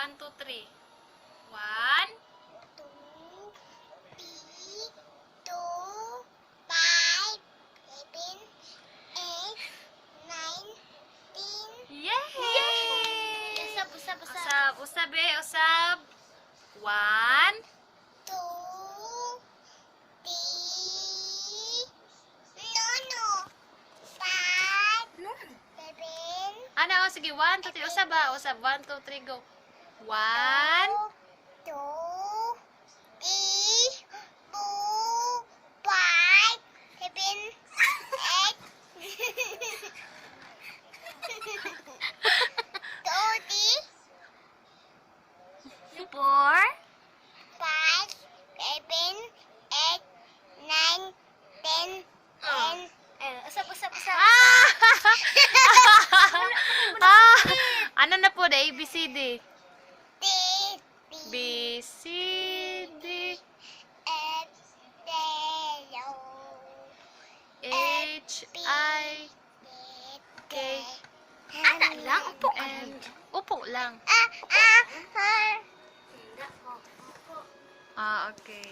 1, 2, 3. 1, 2, 3, 2, 5, 7, 8, 9, 10. yay! Usab, usab, usab. Usab, usab eh, usab. 1, 2, 3, no, 5, 7, ano, sige, 1, 2, 3, usab ba? Usab, 1, 2, 3, go. 1, 2, 3, 4, 5, 7, 8. 4, 5, 7, 8, 9, 10, 10. Usap, usap, usap. ah! ah! Ano na po, the ABCD? B, C, D, H, I, K, Ana lang, upo ka L. Upo lang. Ah, ah, ah. Ah, okay.